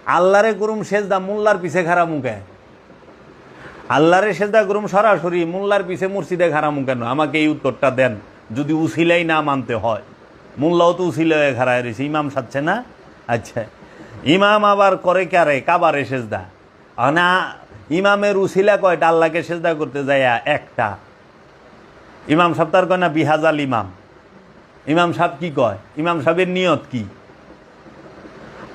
আল্লাহরে করুম সেজদা মোল্লার পিছে খারা মুখে, আল্লাহরে সেজদা করুম সরাসরি মোল্লার পিছে মসজিদে খারামু কেন? আমাকে এই উত্তরটা দেন। যদি উসিলাই না মানতে হয়, মোল্লাও তো উসিলায় খাড়ায় রয়েছে, ইমাম সাচ্ছে না। আচ্ছা, ইমাম আবার করে কারে? কাবারে সেজদা না। ইমামের উসিলা কয়টা? আল্লাহকে সেজদা করতে যায় একটা। ইমাম সাহেব তার কয় না বিহাজাল ইমাম। ইমাম সাহেব কি কয়? ইমাম সাহেবের নিয়ত কি?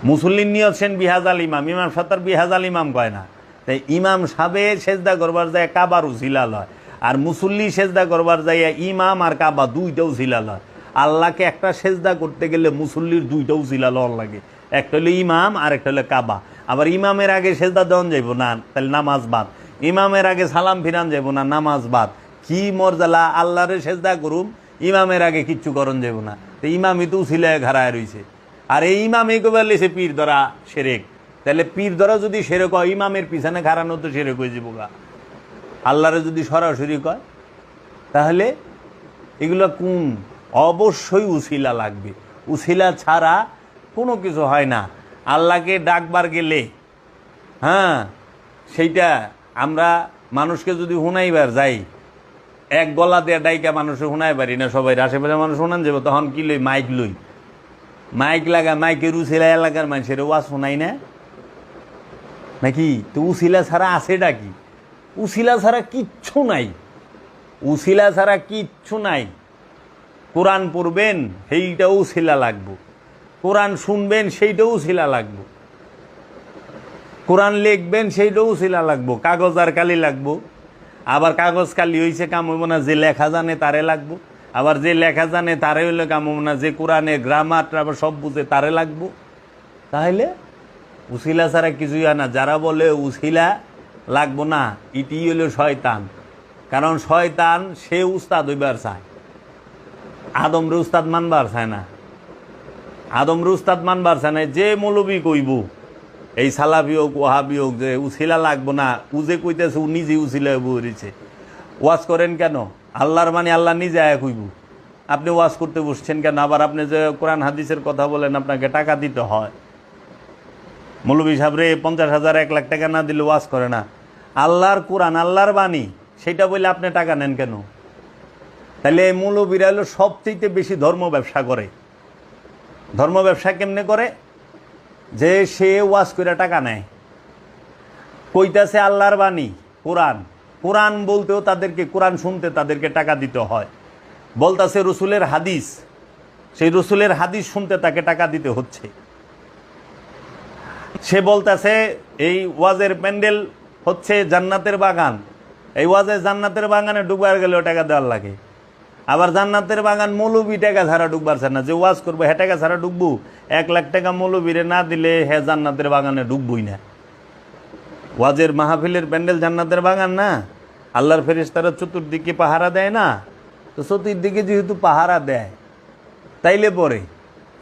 মুসল্লির নিয়ত সেন বিহাজাল ইমাম, ইমাম সাহেব তার বিহাজাল ইমাম কয় না। তাই ইমাম সাহেব সেজদা করবার যায় কাবার উসিলা লয়, আর মুসল্লি সেজদা করবার যাইয়া ইমাম আর কাবা দুইটা উসিলা লয়। আল্লাহকে একটা সেজদা করতে গেলে মুসল্লির দুইটা উসিলা লওয়ার লাগে, একটা হলো ইমাম আর একটা হলো কাবা। আবার ইমামের আগে সেজদা দেওয়ান যাইব না, তাহলে নামাজ বাদ। ইমামের আগে সালাম ফিরান যাইব না, নামাজ বাদ। কি মর্যাদা! আল্লাহরে সেজদা করুম, ইমামের আগে কিচ্ছু করণ যাইব না। তো ইমামই তো উসিলায় ঘাড়ায় রয়েছে, আর এই ইমামই কবার লেছে পীর ধরা সেরেক। তাহলে পীর ধরা যদি সেরেক হয়, ইমামের পিছনে খাড়ানো তো সেরেক হয়ে যাবো গা। আল্লাহরে যদি সরাসরি কয়, তাহলে এগুলো কোন? অবশ্যই উসিলা লাগবে, উসিলা ছাড়া কোনো কিছু হয় না। আল্লাহকে ডাকবার গেলে সেইটা আমরা মানুষকে যদি শুনাইবার যাই, এক গলা দিয়ে ডাইকা মানুষে শুনাই পারি না। সবাই আশেপাশে মানুষ শুনান যাবো, তখন কি লই? মাইক লই, মাইক লাগা, মাইকের উসিলা এলাকার মানুষের ওয়াজ শোনাই না নাকি? তো উসিলা ছাড়া আছেটা কি? উসিলা ছাড়া কিচ্ছু নাই, উসিলা ছাড়া কিচ্ছু নাই। কোরআন পড়বেন সেইটাও উসিলা লাগবো, কোরআন শুনবেন সেইটাও উসিলা লাগবো, কোরআন লিখবেন সেইটাও উসিলা লাগবো। কাগজ আর কালি লাগবো। আবার কাগজ কালি হয়েছে কাম হইব না, যে লেখা জানে তারে লাগবো। আবার যে লেখা জানে তারে হইলে কাম হইব না, যে কোরআনের গ্রামার আবার সব বুঝে তারে লাগবো। তাহলে উসিলা ছাড়া কিছুই হয় না। যারা বলে উসিলা লাগবো না, ইটি হইল শয়তান। কারণ শয়তান সে উস্তাদ হইবার চায়, আদমরে উস্তাদ মানবার চায় না। আদমরে উস্তাদ মানবার চায় না। যে মৌলবি কইব, এই সালাফি হোক ওহাবি হোক, যে উসিলা লাগবো না, উজে কইতেছে ও নিজে উসিলা বইছে। ওয়াজ করেন কেন? আল্লাহর মানে আল্লাহ নিজে আয়া কইব। আপনি ওয়াজ করতে বসছেন কেন? আবার আপনি যে কোরআন হাদিসের কথা বলেন, আপনাকে টাকা দিতে হয়। মৌলবি সাহেবরে 50,000 1 লাখ টাকা না দিলে ওয়াজ করে না। আল্লাহর কোরআন, আল্লাহর বাণী, সেটা বলে আপনি টাকা নেন কেন? তাহলে এই মৌলবীরা হলো সবচেয়ে বেশি ধর্ম ব্যবসা করে। ধর্ম ব্যবসা কেমনে করে? যে সে ওয়াজ করে টাকা নেয়, কইতাছে আল্লাহর বাণী কোরআন, কোরআন বলতেও তাদেরকে, কোরআন শুনতে তাদেরকে টাকা দিতে হয়। বলতাছে রসুলের হাদিস, সেই রসুলের হাদিস শুনতে তাকে টাকা দিতে হচ্ছে। সে বলতাছে এই ওয়াজের প্যান্ডেল হচ্ছে জান্নাতের বাগান, এই ওয়াজে জান্নাতের বাগানে ডুববার গেলেও টাকা দেওয়ার লাগে। আবার জান্নাতের বাগান মৌলবি টাকা ছাড়া ডুববারছে না, যে ওয়াজ করবো হ্যাঁ টাকা ছাড়া ডুববো। 1 লাখ টাকা মৌলবীরে না দিলে হ্যাঁ জান্নাতের বাগানে ডুববই না। ওয়াজের মাহফিলের প্যান্ডেল জান্নাতের বাগান না? আল্লাহর ফেরেশতারা চতুর্দিকে পাহারা দেয় না? তো চতুর্দিকে যেহেতু পাহারা দেয়, তাইলে পরে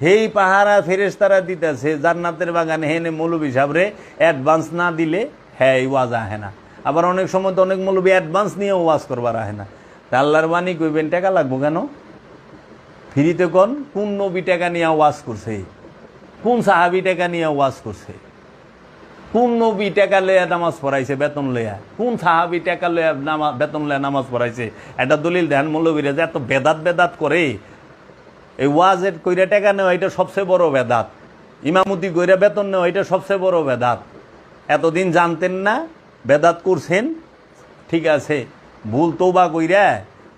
হেই পাহারা ফেরেশতারা দিতেছে জান্নাতের বাগানে, হেনে মৌলবি সাহেবরে অ্যাডভান্স না দিলে হ্যাঁ এই ওয়াজ আহে না। আবার অনেক সময় তো অনেক মৌলবি অ্যাডভান্স নিয়েও ওয়াজ করবার আহে না। তা আল্লাহর বাণী কইবেন টাকা লাগবো কেন? ফ্রিতে কোন? কোন নবী টাকা নিয়ে ওয়াজ করছে? কোন সাহাবি টাকা নিয়ে ওয়াজ করছে? কোন নবী টাকা লইয়া নামাজ পড়াইছে বেতন লইয়া? কোন সাহাবি টাকা লইয়া বেতন লইয়া নামাজ পড়াইছে? এটা দলিল দেন। মৌলবীরা যে এত বেদাত করে, এই ওয়াজের কইরা টাকা নেওয়া এটা সবচেয়ে বড় বেদাত। ইমামতি কইরা বেতন নেওয়া এটা সবচেয়ে বড় বেদাত। এতদিন জানতেন না, বেদাত করছেন, ঠিক আছে, ভুল তওবা কইরা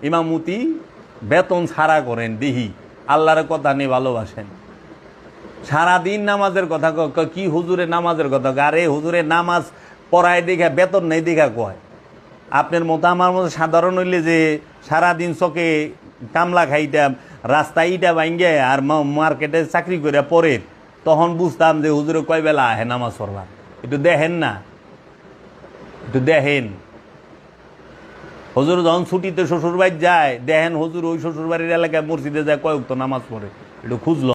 ইমামতি বেতন ছাড়া করেন, দিহি আল্লাহর কথা নিয়ে ভালোবাসেন। সারাদিন নামাজের কথা কি হুজুরে নামাজের কথা, আরে হুজুরে নামাজ পড়ায় দেখা বেতন নেই দেখা কয়। আপনার মতো আমার মতো সাধারণ হইলে যে সারাদিন চকে কামলা খাইতাম, রাস্তা ইটা ভাঙ্গে আর মার্কেটে চাকরি করে পরে, তখন বুঝতাম যে হুজুরে কয় বেলা আহে নামাজ পড়বা। একটু দেখেন না, একটু দেখেন। হুজুর যখন ছুটিতে শ্বশুরবাড়ি যায়, দেখেন হুজুর ওই শ্বশুরবাড়ির এলাকায় মসজিদে যায় কয়েক তো নামাজ পড়ে, একটু খুঁজলো।